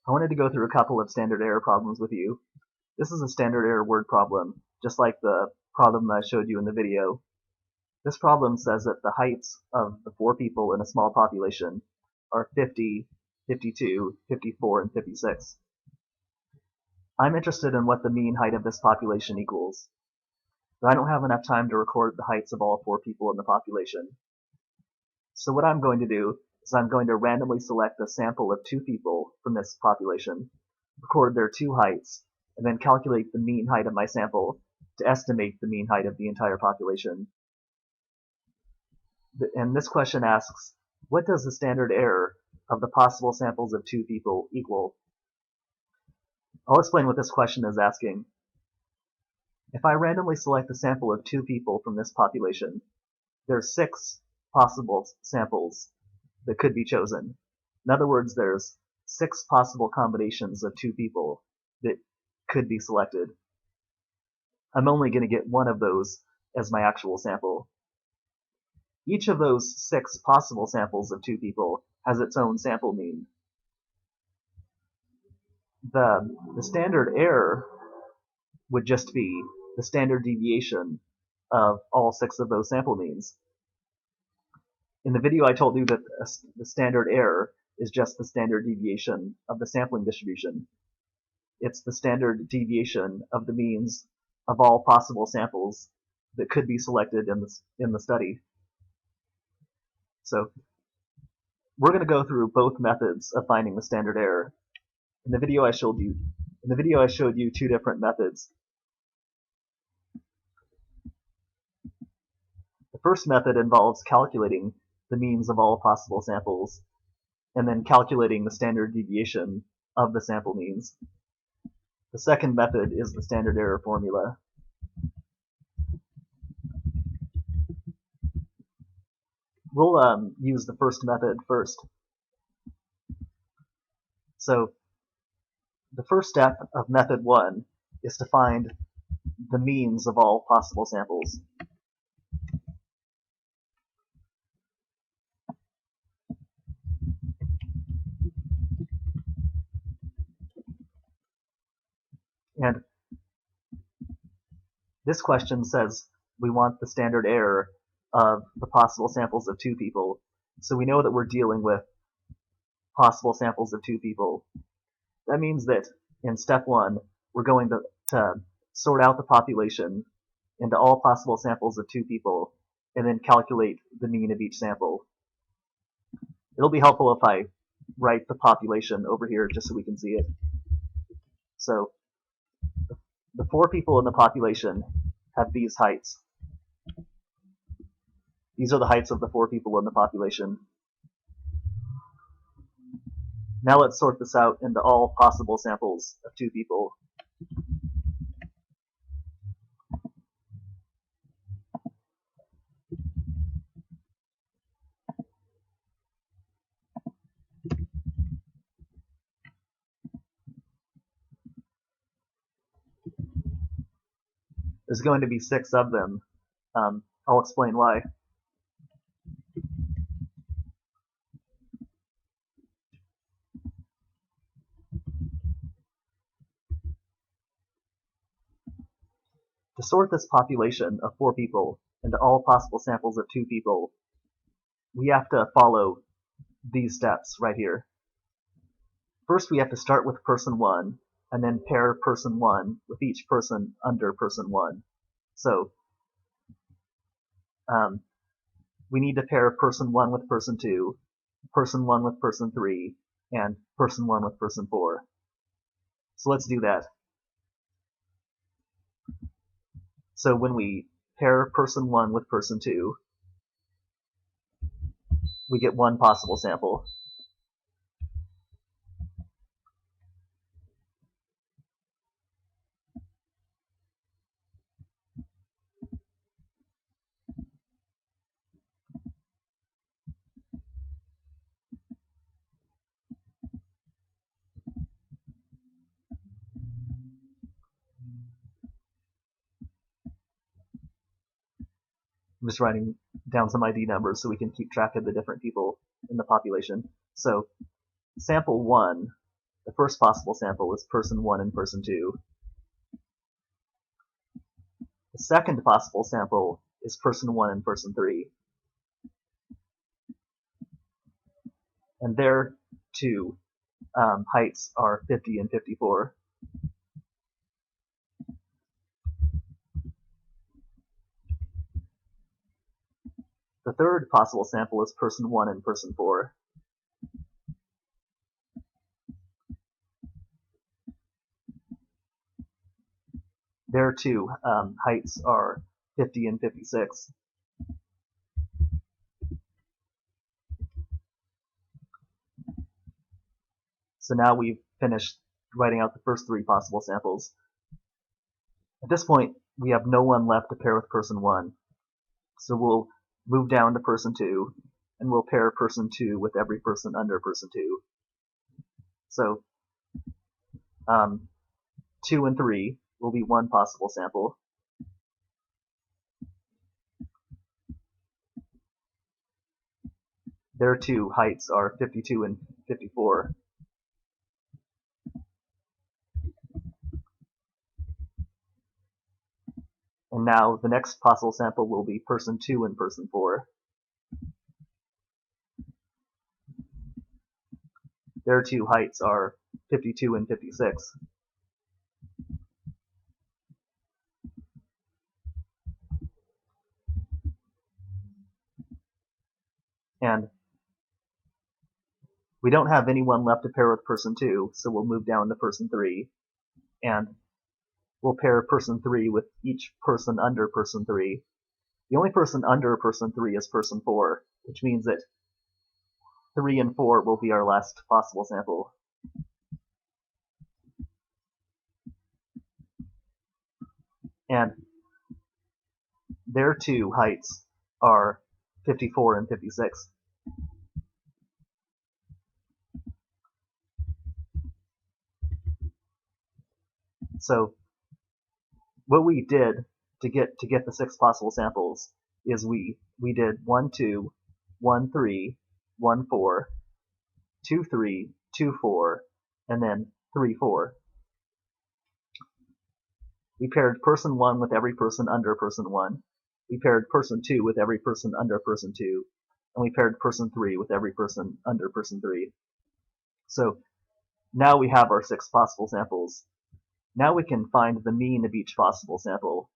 I wanted to go through a couple of standard error problems with you. This is a standard error word problem, just like the problem that I showed you in the video. This problem says that the heights of the 4 people in a small population are 50, 52, 54, and 56. I'm interested in what the mean height of this population equals, but I don't have enough time to record the heights of all 4 people in the population. So what I'm going to do is I'm going to randomly select a sample of 2 people from this population, record their 2 heights, and then calculate the mean height of my sample to estimate the mean height of the entire population. And this question asks, what does the standard error of the possible samples of 2 people equal? I'll explain what this question is asking. If I randomly select a sample of 2 people from this population, there are 6 possible samples that could be chosen. In other words, there's 6 possible combinations of 2 people that could be selected. I'm only going to get one of those as my actual sample. Each of those 6 possible samples of 2 people has its own sample mean. The standard error would just be the standard deviation of all 6 of those sample means. In the video I told you that the standard error is just the standard deviation of the sampling distribution. It's the standard deviation of the means of all possible samples that could be selected in the study. So we're going to go through both methods of finding the standard error. In the video I showed you 2 different methods. The first method involves calculating the means of all possible samples, and then calculating the standard deviation of the sample means. The second method is the standard error formula. We'll use the first method first. So the first step of method 1 is to find the means of all possible samples. And this question says we want the standard error of the possible samples of 2 people. So we know that we're dealing with possible samples of 2 people. That means that in step 1, we're going to sort out the population into all possible samples of 2 people, and then calculate the mean of each sample. It'll be helpful if I write the population over here just so we can see it. So the 4 people in the population have these heights. These are the heights of the 4 people in the population. Now let's sort this out into all possible samples of 2 people. There's going to be 6 of them. I'll explain why. To sort this population of 4 people into all possible samples of 2 people, we have to follow these steps right here. First, we have to start with person 1, and then pair person 1 with each person under person 1. So we need to pair person 1 with person 2, person 1 with person 3, and person 1 with person 4. So let's do that. So when we pair person 1 with person 2, we get 1 possible sample. I'm just writing down some ID numbers so we can keep track of the different people in the population. So sample 1 the first possible sample is person 1 and person 2. The second possible sample is person 1 and person 3. And their two heights are 50 and 54. The third possible sample is person 1 and person 4. Their two heights are 50 and 56. So now we've finished writing out the first three possible samples. At this point, we have no one left to pair with person 1. So we'll move down to person 2, and we'll pair person 2 with every person under person 2. So 2 and 3 will be one possible sample. Their two heights are 52 and 54. And now the next possible sample will be person 2 and person 4. Their two heights are 52 and 56. And we don't have anyone left to pair with person 2, so we'll move down to person 3. And we'll pair person 3 with each person under person 3. The only person under person 3 is person 4, which means that 3 and 4 will be our last possible sample. And their two heights are 54 and 56. So what we did to get the six possible samples is we did 1 2, 1 3, 1 4, 2 3, 2 4, and then 3 4. We paired person 1 with every person under person 1. We paired person 2 with every person under person 2. And we paired person 3 with every person under person 3. So now we have our six possible samples. Now we can find the mean of each possible sample.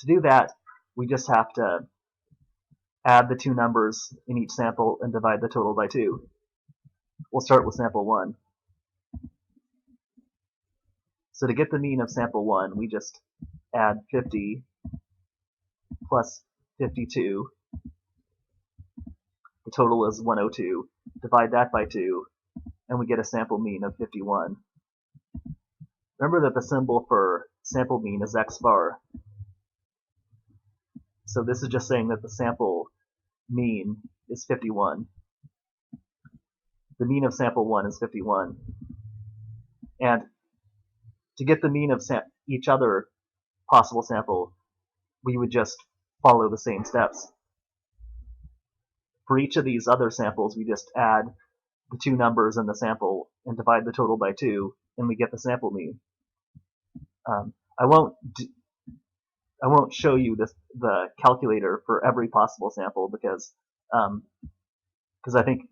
To do that, we just have to add the two numbers in each sample and divide the total by 2. We'll start with sample 1. So to get the mean of sample 1, we just add 50 plus 52. The total is 102. Divide that by 2, and we get a sample mean of 51. Remember that the symbol for sample mean is x bar. So this is just saying that the sample mean is 51. The mean of sample 1 is 51. And to get the mean of each other possible sample, we would just follow the same steps. For each of these other samples, we just add the two numbers in the sample and divide the total by 2, and we get the sample mean. I won't show you the calculator for every possible sample because I think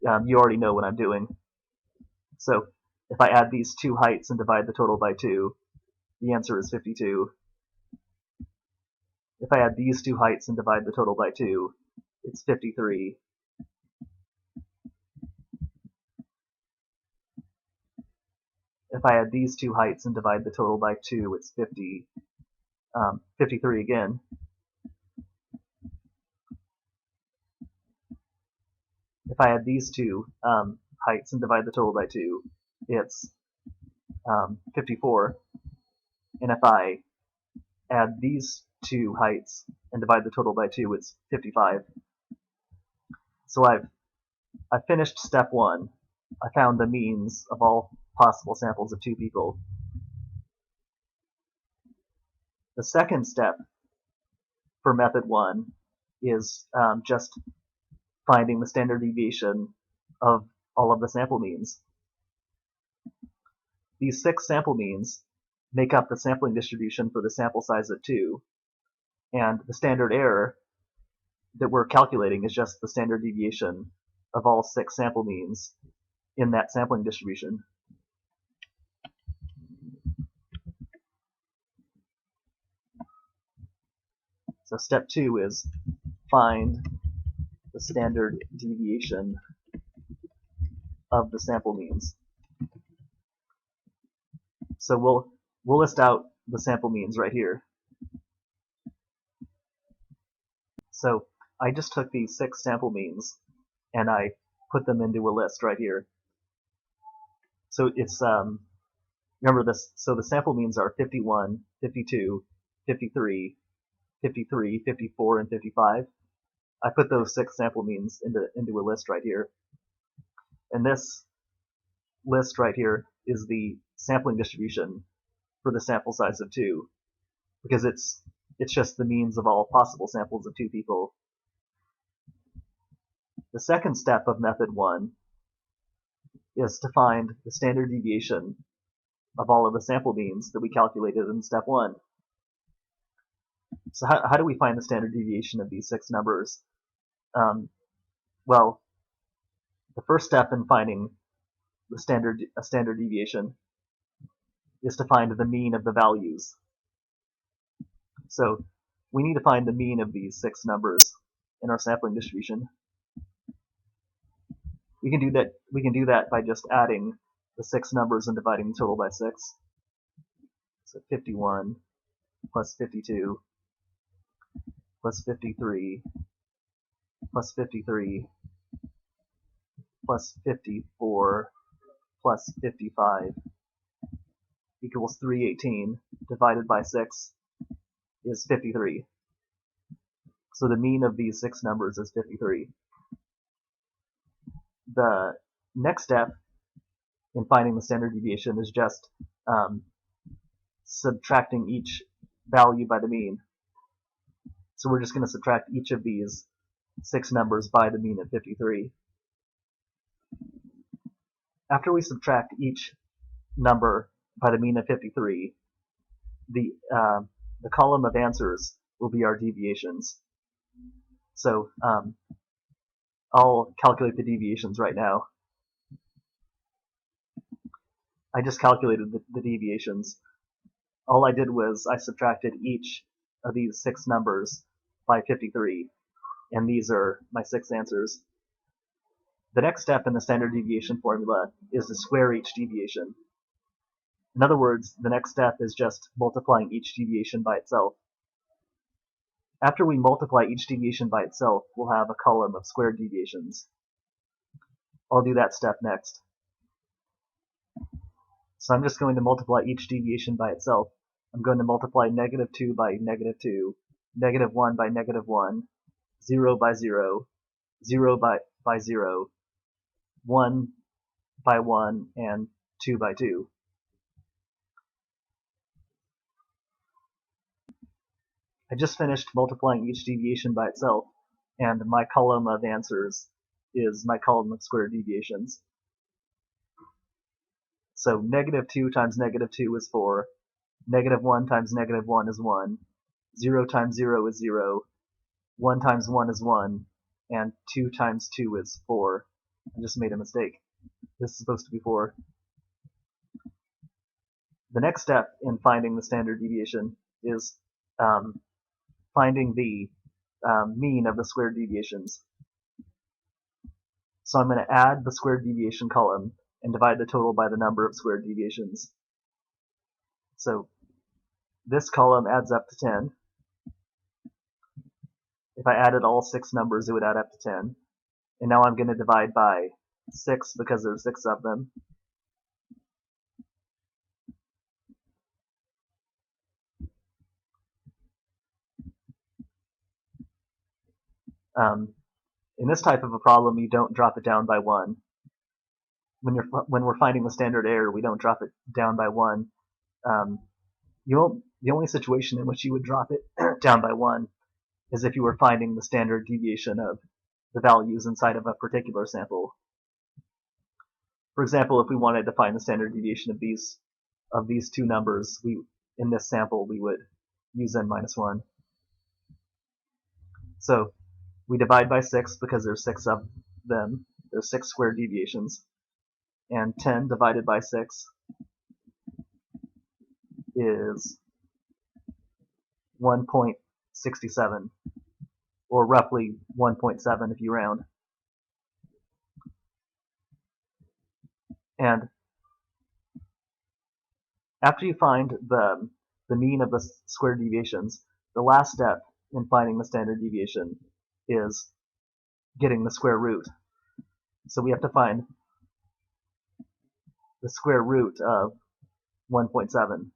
you already know what I'm doing. So if I add these two heights and divide the total by 2, the answer is 52. If I add these two heights and divide the total by 2, it's 53. If I add these two heights and divide the total by 2, it's 53 again. If I add these two heights and divide the total by 2, it's 54. And if I add these two heights and divide the total by 2, it's 55. So I've finished step 1. I found the means of all possible samples of two people. The second step for method 1 is just finding the standard deviation of all of the sample means. these 6 sample means make up the sampling distribution for the sample size of 2, and the standard error that we're calculating is just the standard deviation of all 6 sample means in that sampling distribution. So step 2 is find the standard deviation of the sample means. So we'll list out the sample means right here. So I just took these 6 sample means and I put them into a list right here. So it's remember this. So the sample means are 51, 52, 53, 53, 54, and 55. I put those 6 sample means into a list right here. And this list right here is the sampling distribution for the sample size of 2, because it's just the means of all possible samples of 2 people. The second step of method 1 is to find the standard deviation of all of the sample means that we calculated in step 1. So how do we find the standard deviation of these 6 numbers? Well, the first step in finding a standard deviation is to find the mean of the values. So we need to find the mean of these 6 numbers in our sampling distribution. We can do that by just adding the 6 numbers and dividing the total by 6. So 51 plus 52 plus 53 plus 53 plus 54 plus 55 equals 318 divided by 6 is 53. So the mean of these 6 numbers is 53. The next step in finding the standard deviation is just subtracting each value by the mean. So we're just going to subtract each of these 6 numbers by the mean of 53. After we subtract each number by the mean of 53, the column of answers will be our deviations. So I'll calculate the deviations right now. I just calculated the deviations. All I did was I subtracted each of these 6 numbers by 53, and these are my 6 answers. The next step in the standard deviation formula is to square each deviation. In other words, the next step is just multiplying each deviation by itself. After we multiply each deviation by itself, we'll have a column of squared deviations. I'll do that step next. So I'm just going to multiply each deviation by itself. I'm going to multiply -2 by -2, -1 by -1, 0 by 0, 0 by 0, 1 by 1, and 2 by 2. I just finished multiplying each deviation by itself, and my column of answers is my column of squared deviations. So -2 times -2 is 4, -1 times -1 is 1, 0 times 0 is 0, 1 times 1 is 1, and 2 times 2 is 4. I just made a mistake. This is supposed to be 4. The next step in finding the standard deviation is finding the mean of the squared deviations. So I'm going to add the squared deviation column and divide the total by the number of squared deviations. So this column adds up to 10. If I added all 6 numbers, it would add up to 10. And now I'm going to divide by 6 because there's 6 of them. In this type of a problem, you don't drop it down by 1. When we're finding the standard error, we don't drop it down by 1. The only situation in which you would drop it down by 1 is if you were finding the standard deviation of the values inside of a particular sample. For example, if we wanted to find the standard deviation of these of these two numbers, in this sample we would use n minus 1. So we divide by 6 because there's 6 of them. There's 6 squared deviations. And 10 divided by 6 is 1.67, or roughly 1.7 if you round. And after you find the mean of the squared deviations, the last step in finding the standard deviation is getting the square root. So we have to find the square root of 1.7.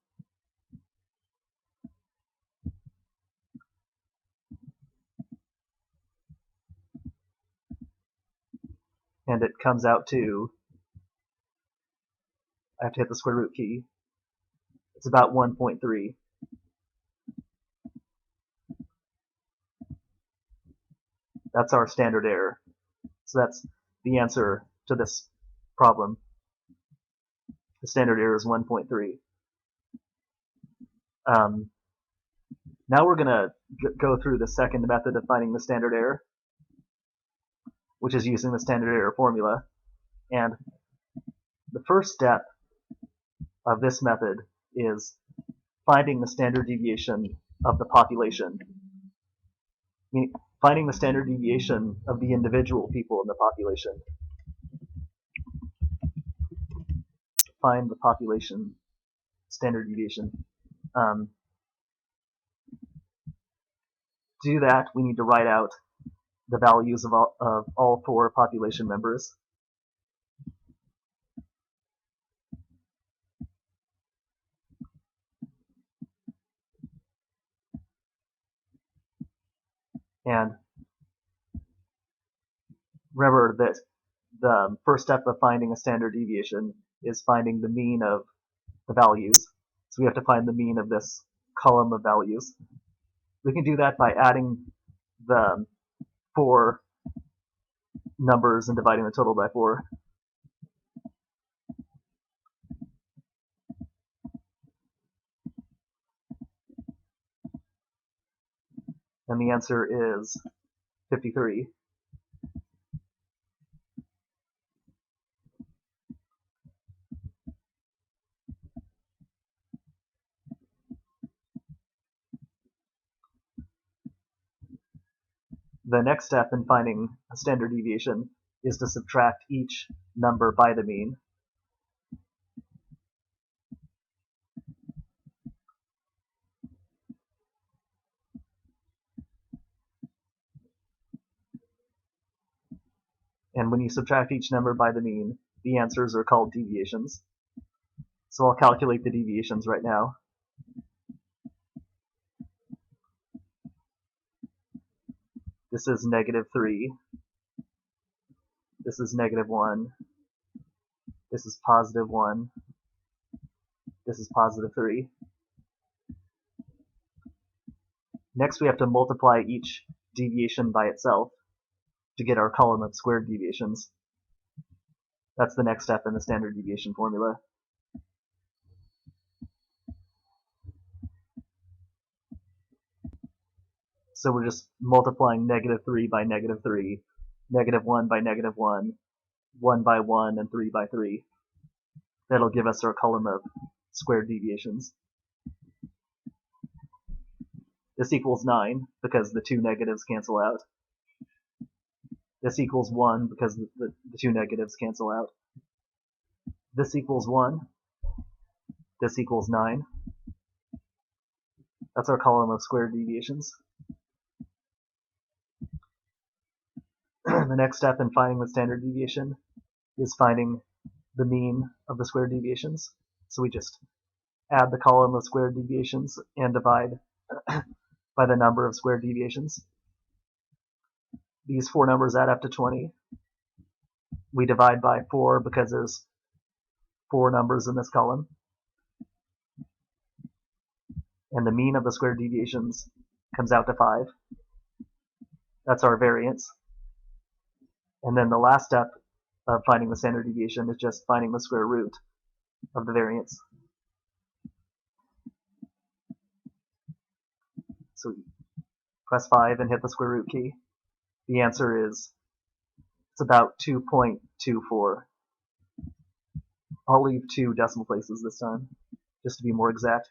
And it comes out to, I have to hit the square root key, it's about 1.3. That's our standard error. So that's the answer to this problem. The standard error is 1.3. Now we're going to go through the second method of finding the standard error, which is using the standard error formula. And the first step of this method is finding the standard deviation of the population. Meaning, finding the standard deviation of the individual people in the population. Find the population standard deviation. To do that, we need to write out the values of all 4 population members. And remember that the first step of finding a standard deviation is finding the mean of the values. So we have to find the mean of this column of values. We can do that by adding the 4 numbers and dividing the total by 4. And the answer is 53. The next step in finding a standard deviation is to subtract each number by the mean. And when you subtract each number by the mean, the answers are called deviations. So I'll calculate the deviations right now. This is -3. This is -1. This is +1. This is +3. Next, we have to multiply each deviation by itself to get our column of squared deviations. That's the next step in the standard deviation formula. So we're just multiplying -3 by -3, -1 by -1, 1 by 1, and 3 by 3. That'll give us our column of squared deviations. This equals 9 because the 2 negatives cancel out. This equals 1 because the 2 negatives cancel out. This equals 1. This equals 9. That's our column of squared deviations. The next step in finding the standard deviation is finding the mean of the squared deviations. So we just add the column of squared deviations and divide by the number of squared deviations. These 4 numbers add up to 20. We divide by 4 because there's 4 numbers in this column. And the mean of the squared deviations comes out to 5. That's our variance. And then the last step of finding the standard deviation is just finding the square root of the variance. So we press 5 and hit the square root key. The answer is it's about 2.24. I'll leave 2 decimal places this time, just to be more exact.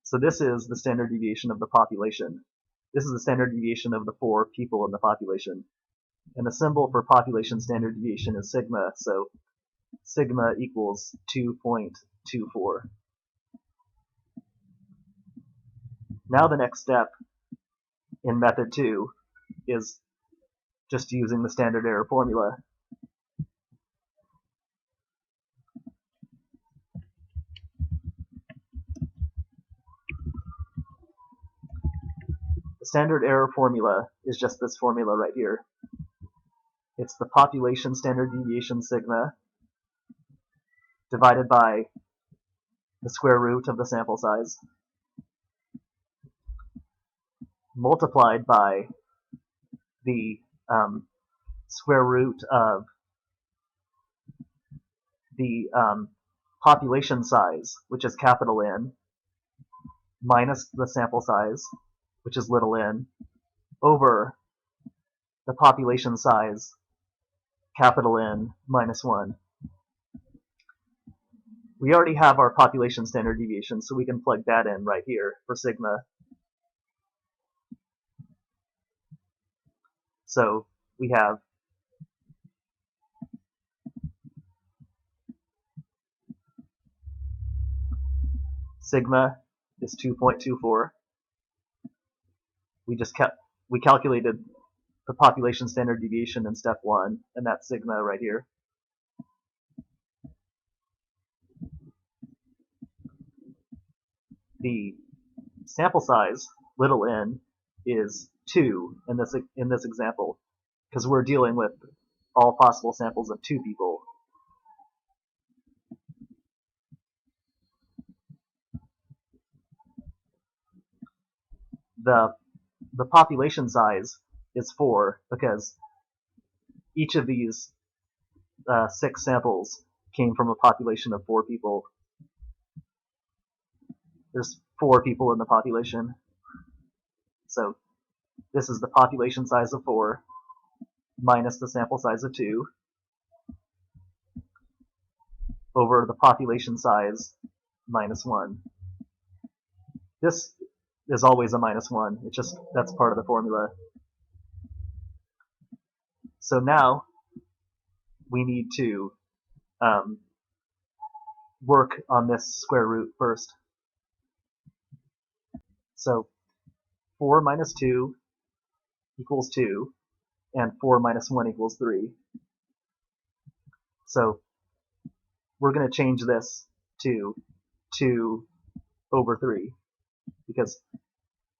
So this is the standard deviation of the population. This is the standard deviation of the 4 people in the population. And the symbol for population standard deviation is sigma, so sigma equals 2.24. Now the next step in method 2 is just using the standard error formula. The standard error formula is just this formula right here. It's the population standard deviation sigma divided by the square root of the sample size multiplied by the square root of the population size, which is capital N, minus the sample size, which is little n, over the population size, capital N, minus 1. We already have our population standard deviation, so we can plug that in right here for sigma. So we have sigma is 2.24. We calculated the population standard deviation in step 1, and that's sigma right here. The sample size, little n, is 2 in this example, because we're dealing with all possible samples of 2 people. The population size is 4 because each of these 6 samples came from a population of 4 people. There's 4 people in the population. So this is the population size of 4 minus the sample size of 2 over the population size minus 1. This is always a minus 1. It's just, that's part of the formula. So now we need to work on this square root first. So 4 minus 2 equals 2, and 4 minus 1 equals 3. So we're going to change this to 2 over 3, because,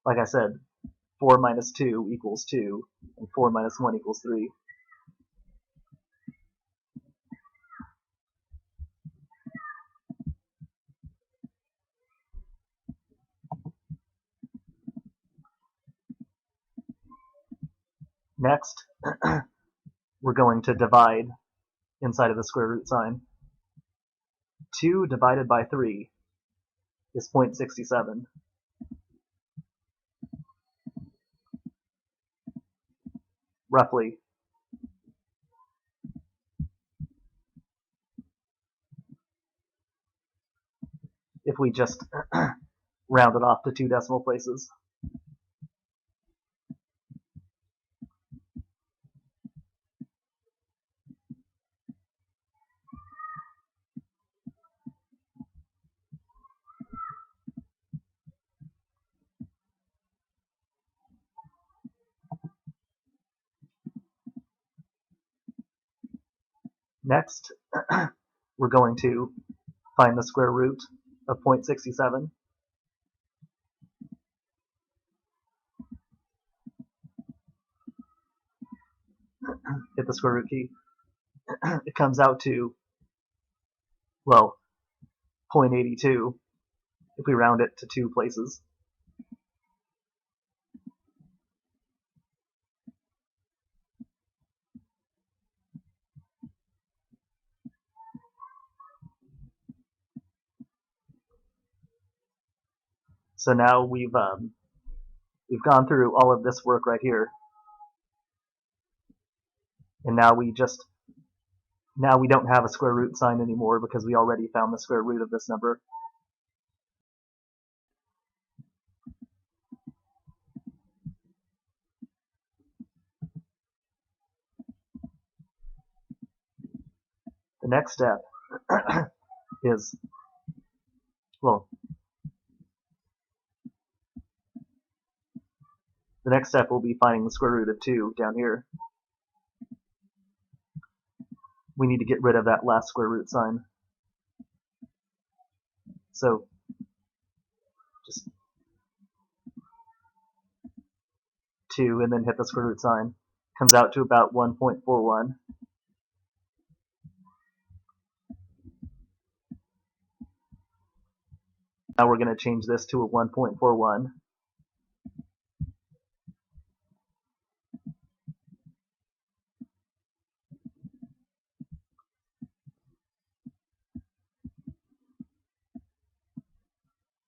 like I said, 4 minus 2 equals 2, and 4 minus 1 equals 3. Next, we're going to divide inside of the square root sign. 2 divided by 3 is 0.67. Roughly. If we just round it off to 2 decimal places. Next, we're going to find the square root of 0.67. Hit the square root key. It comes out to, well, 0.82 if we round it to 2 places. So now we've gone through all of this work right here, and now we don't have a square root sign anymore because we already found the square root of this number. The next step is, well, the next step will be finding the square root of 2 down here. We need to get rid of that last square root sign. So just 2 and then hit the square root sign. Comes out to about 1.41. Now we're going to change this to a 1.41.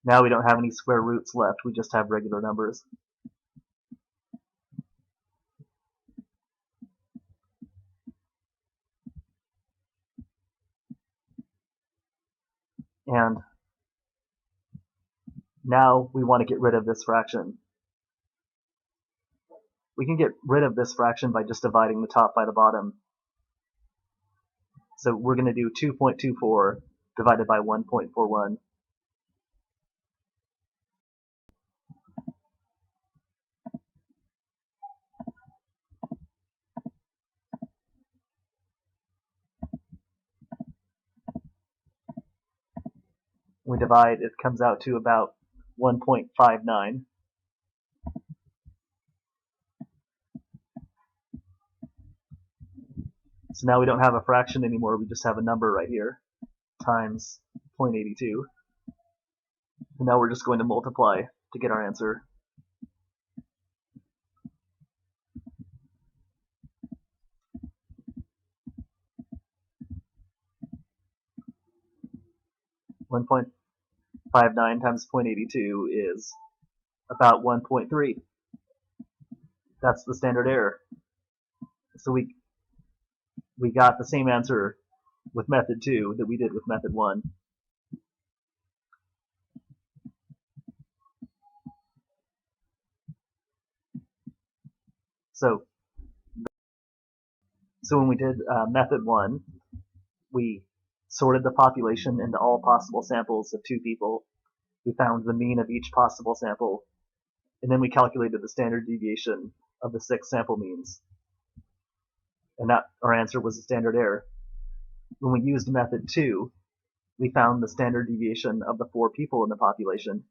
Now we don't have any square roots left, we just have regular numbers. And now we want to get rid of this fraction. We can get rid of this fraction by just dividing the top by the bottom. So we're going to do 2.24 divided by 1.41. We divide, it comes out to about 1.59. So now we don't have a fraction anymore, we just have a number right here, times 0.82. And now we're just going to multiply to get our answer. One 0.59 times 0.82 is about 1.3. That's the standard error. So we got the same answer with method 2 that we did with method 1. So when we did method 1, we sorted the population into all possible samples of 2 people. We found the mean of each possible sample, and then we calculated the standard deviation of the 6 sample means. And that our answer was the standard error. When we used method 2, we found the standard deviation of the 4 people in the population.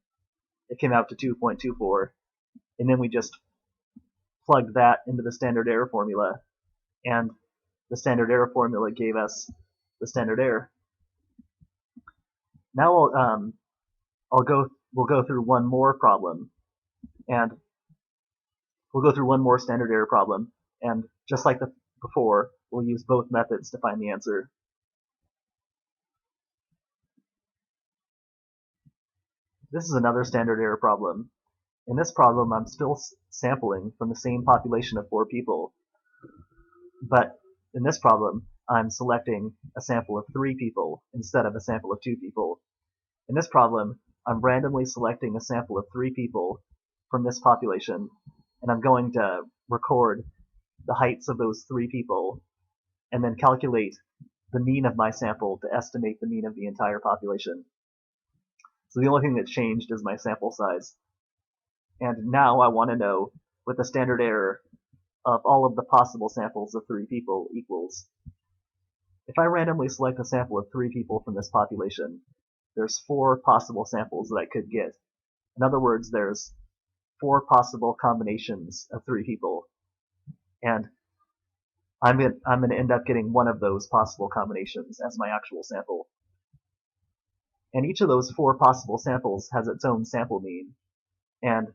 It came out to 2.24, and then we just plugged that into the standard error formula, and the standard error formula gave us the standard error. Now we'll go through one more problem, and we'll go through one more standard error problem, and just like before, we'll use both methods to find the answer. This is another standard error problem. In this problem, I'm still sampling from the same population of 4 people, but in this problem, I'm selecting a sample of 3 people instead of a sample of 2 people. In this problem, I'm randomly selecting a sample of 3 people from this population, and I'm going to record the heights of those 3 people, and then calculate the mean of my sample to estimate the mean of the entire population. So the only thing that changed is my sample size. And now I want to know what the standard error of all of the possible samples of 3 people equals. If I randomly select a sample of 3 people from this population, there's 4 possible samples that I could get. In other words, there's 4 possible combinations of 3 people. And I'm going to end up getting one of those possible combinations as my actual sample. And each of those 4 possible samples has its own sample mean. And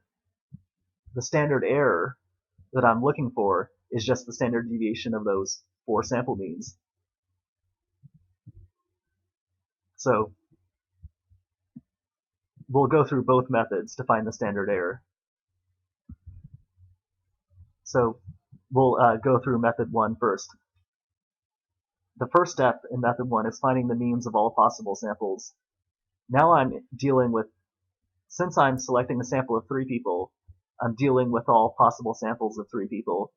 the standard error that I'm looking for is just the standard deviation of those 4 sample means. So we'll go through both methods to find the standard error. So we'll go through method 1 first. The first step in method 1 is finding the means of all possible samples. Now I'm dealing with, since I'm selecting a sample of 3 people, I'm dealing with all possible samples of 3 people.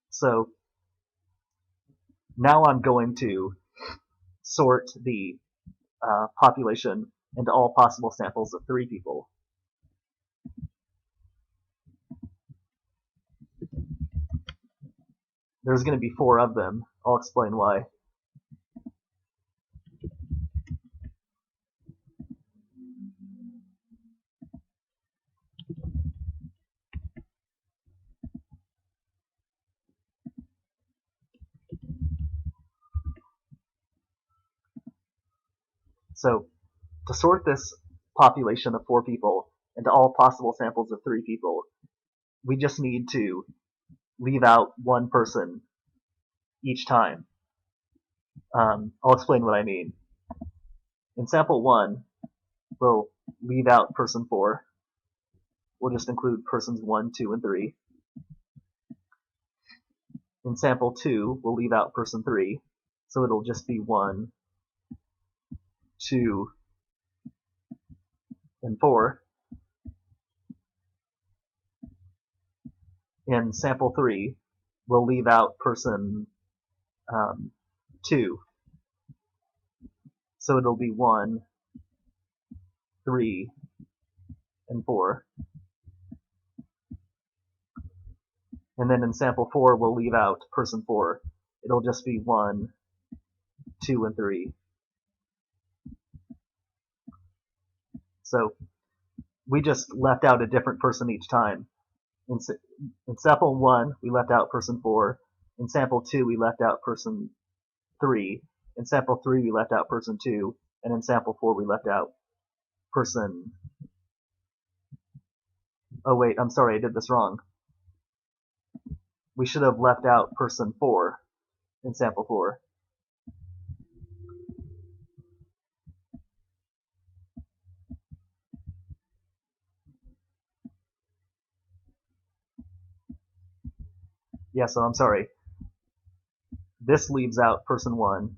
So now I'm going to sort the population into all possible samples of 3 people. There's going to be 4 of them. I'll explain why. So to sort this population of 4 people into all possible samples of 3 people, we just need to leave out 1 person each time. I'll explain what I mean. In sample 1, we'll leave out person 4. We'll just include persons 1, 2, and 3. In sample 2, we'll leave out person 3, so it'll just be 1, 2, and 4. In sample 3, we'll leave out person 2, so it'll be 1, 3, and 4. And then in sample 4, we'll leave out person 4. It'll just be 1, 2, and 3. So we just left out a different person each time. In sample 1, we left out person 4. In sample 2, we left out person 3. In sample 3, we left out person 2. And in sample 4, we left out person... Oh wait, I'm sorry, I did this wrong. We should have left out person 4 in sample 4. Yeah, so I'm sorry. This leaves out person 1.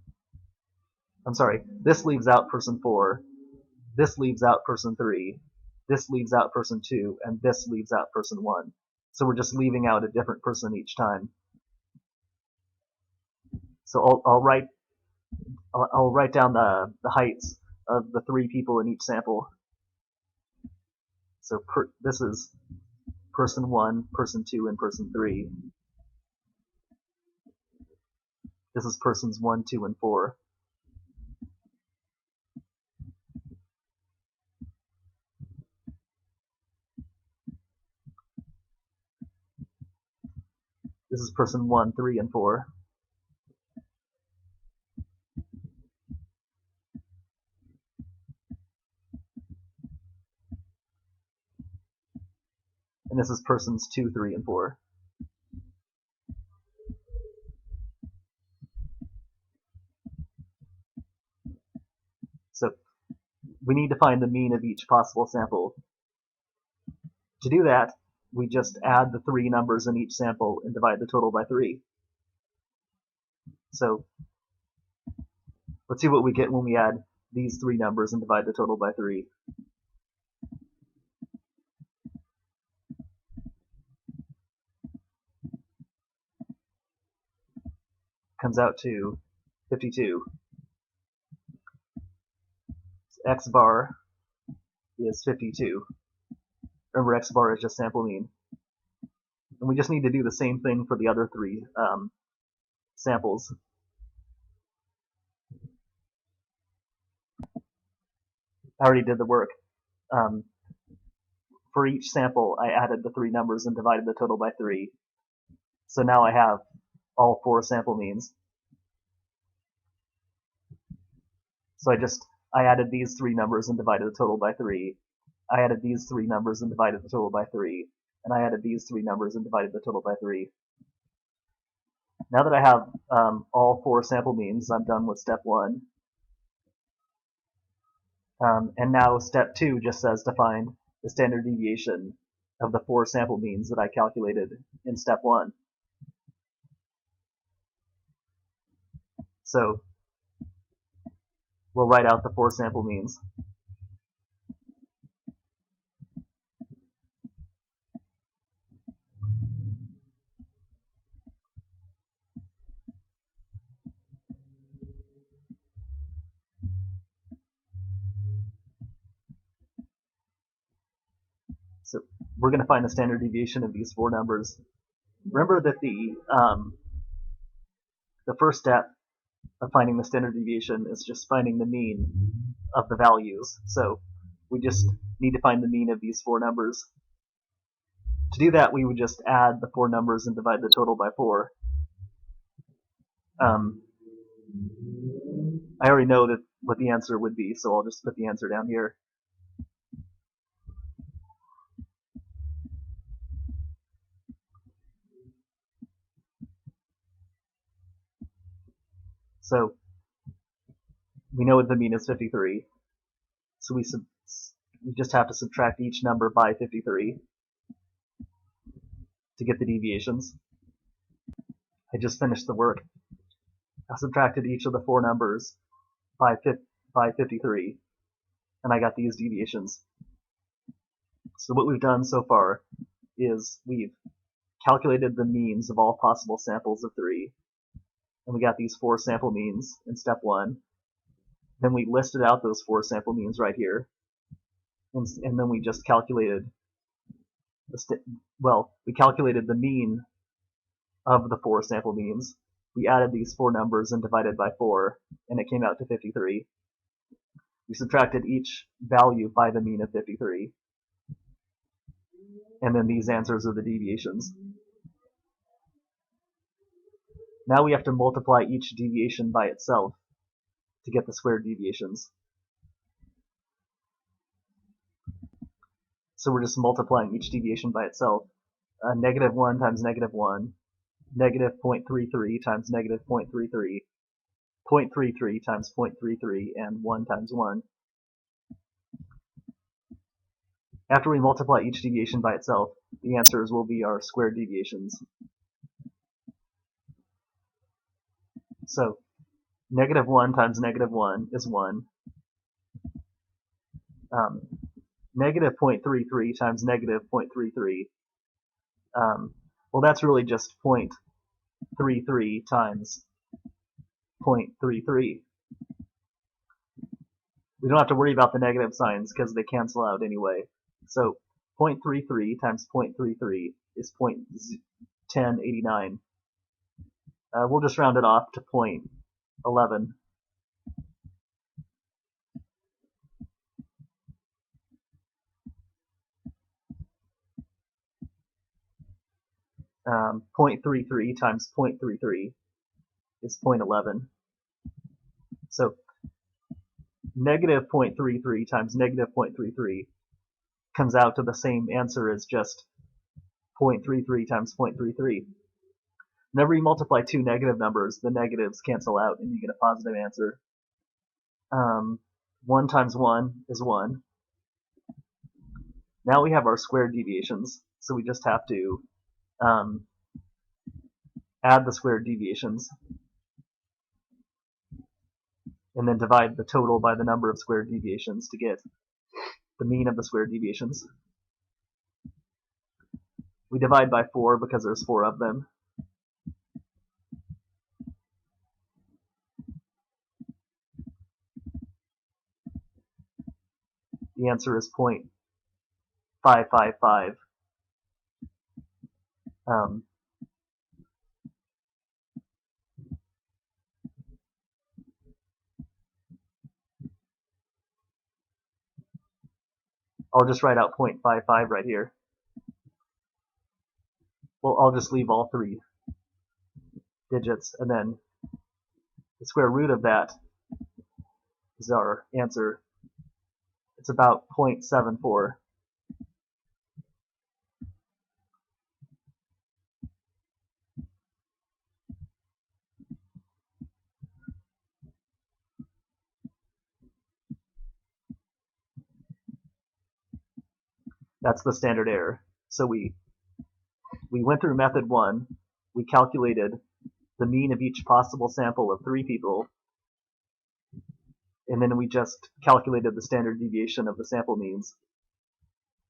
I'm sorry, this leaves out person 4. This leaves out person 3. This leaves out person 2. And this leaves out person 1. So we're just leaving out a different person each time. So I'll write down the heights of the 3 people in each sample. So this is person 1, person 2, and person 3. This is persons 1, 2, and 4. This is person 1, 3, and 4. And this is persons 2, 3, and 4. So we need to find the mean of each possible sample. To do that, we just add the 3 numbers in each sample and divide the total by 3. So let's see what we get when we add these 3 numbers and divide the total by 3. Comes out to 52. So x bar is 52. Remember, x bar is just sample mean. And we just need to do the same thing for the other 3 samples. I already did the work. For each sample, I added the 3 numbers and divided the total by 3. So now I have all 4 sample means. So I added these 3 numbers and divided the total by 3. I added these 3 numbers and divided the total by 3. And I added these 3 numbers and divided the total by 3. Now that I have all 4 sample means, I'm done with step 1. And now step 2 just says to find the standard deviation of the 4 sample means that I calculated in step 1. So we'll write out the 4 sample means. So we're going to find the standard deviation of these 4 numbers. Remember that the first step of finding the standard deviation is just finding the mean of the values. So we just need to find the mean of these 4 numbers. To do that, we would just add the 4 numbers and divide the total by 4. I already know what the answer would be, so I'll just put the answer down here. So we know what the mean is 53. So we just have to subtract each number by 53 to get the deviations. I just finished the work. I subtracted each of the 4 numbers by 53, and I got these deviations. So what we've done so far is we've calculated the means of all possible samples of 3, and we got these 4 sample means in step 1. Then we listed out those 4 sample means right here, and then we just calculated we calculated the mean of the 4 sample means. We added these 4 numbers and divided by 4, and it came out to 53. We subtracted each value by the mean of 53, and then these answers are the deviations. Now we have to multiply each deviation by itself to get the squared deviations. So we're just multiplying each deviation by itself. Negative 1 times negative 1, negative 0.33 times negative 0.33, 0.33 times 0.33, and 1 times 1. After we multiply each deviation by itself, the answers will be our squared deviations. So negative 1 times negative 1 is 1. Negative 0.33 times negative 0.33, well, that's really just 0.33 times 0.33. We don't have to worry about the negative signs because they cancel out anyway. So 0.33 times 0.33 is 0.1089. We'll just round it off to 0.11. 0.33 times 0.33 is 0.11. So negative 0.33 times negative 0.33 comes out to the same answer as just 0.33 times 0.33. Whenever you multiply 2 negative numbers, the negatives cancel out and you get a positive answer. 1 times 1 is 1. Now we have our squared deviations, so we just have to add the squared deviations and then divide the total by the number of squared deviations to get the mean of the squared deviations. We divide by 4 because there's 4 of them. The answer is 0.555. I'll just write out 0.55 right here. Well, I'll just leave all 3 digits, and then the square root of that is our answer. It's about 0.74. That's the standard error. So we went through method 1, we calculated the mean of each possible sample of 3 people, and then we just calculated the standard deviation of the sample means,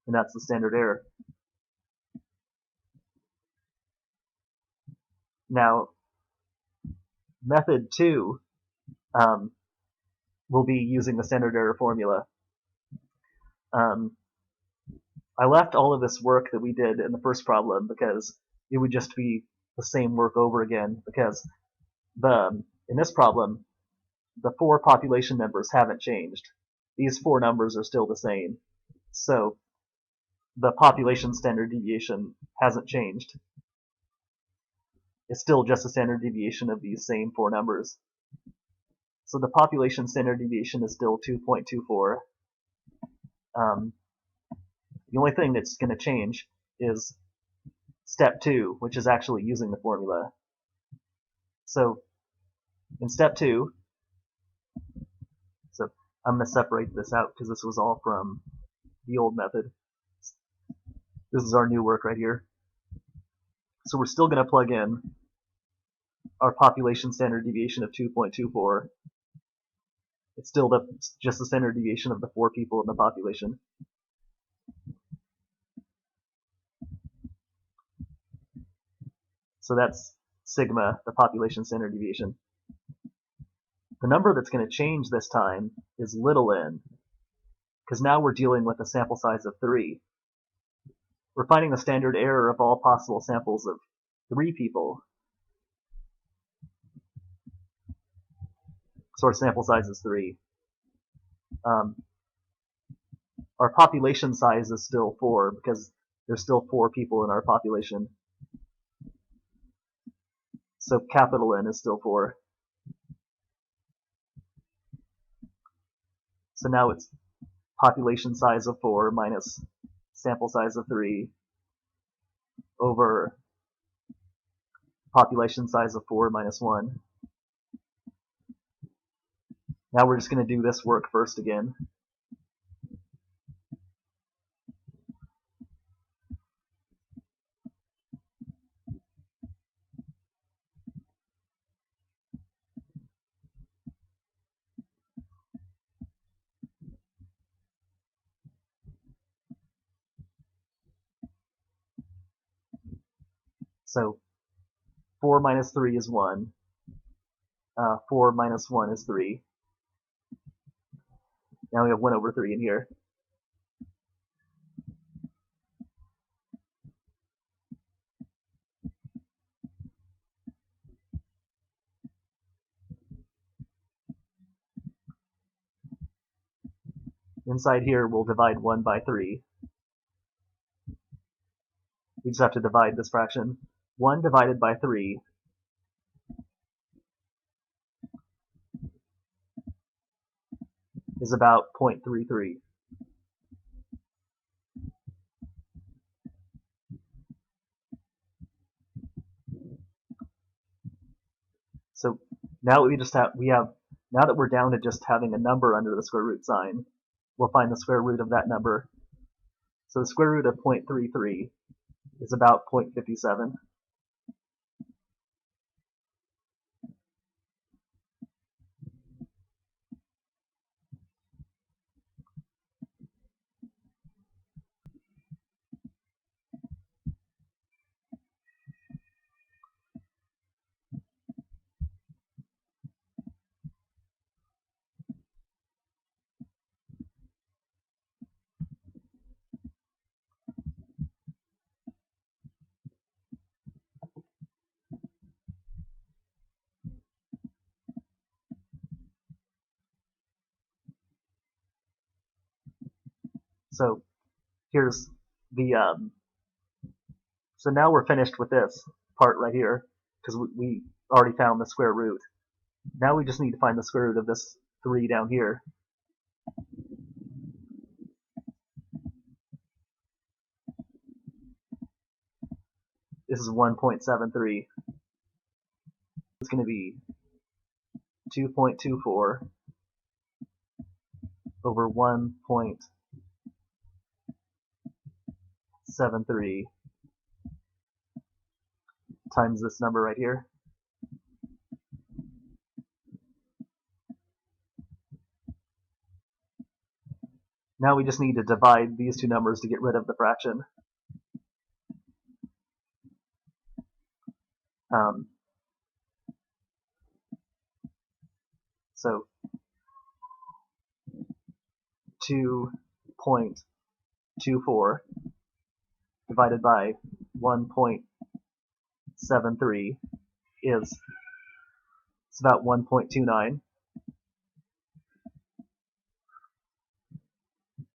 and that's the standard error. Now, method 2 will be using the standard error formula. I left all of this work that we did in the first problem because it would just be the same work over again, because in this problem, the 4 population members haven't changed. These 4 numbers are still the same. So the population standard deviation hasn't changed. It's still just a standard deviation of these same 4 numbers. So the population standard deviation is still 2.24. The only thing that's going to change is step 2, which is actually using the formula. So in step 2, so I'm going to separate this out because this was all from the old method. This is our new work right here. So we're still going to plug in our population standard deviation of 2.24. It's still just the standard deviation of the 4 people in the population. So that's sigma, the population standard deviation. The number that's going to change this time is little n, because now we're dealing with a sample size of 3. We're finding the standard error of all possible samples of 3 people. So our sample size is 3. Our population size is still 4, because there's still 4 people in our population. So capital N is still 4. So now it's population size of 4 minus sample size of 3 over population size of 4 minus 1. Now we're just going to do this work first again. So 4 minus 3 is 1. 4 minus 1 is 3. Now we have 1 over 3 in here. Inside here, we'll divide 1 by 3. We just have to divide this fraction. 1 divided by 3 is about 0.33. So now now that we're down to just having a number under the square root sign, we'll find the square root of that number. So the square root of 0.33 is about 0.57. So here's the so now we're finished with this part right here, because we already found the square root. Now we just need to find the square root of this 3 down here. This is 1.73. It's going to be 2.24 over 1.73. 1.73 times this number right here. Now we just need to divide these two numbers to get rid of the fraction. So 2.24 divided by 1.73 is it's about 1.29.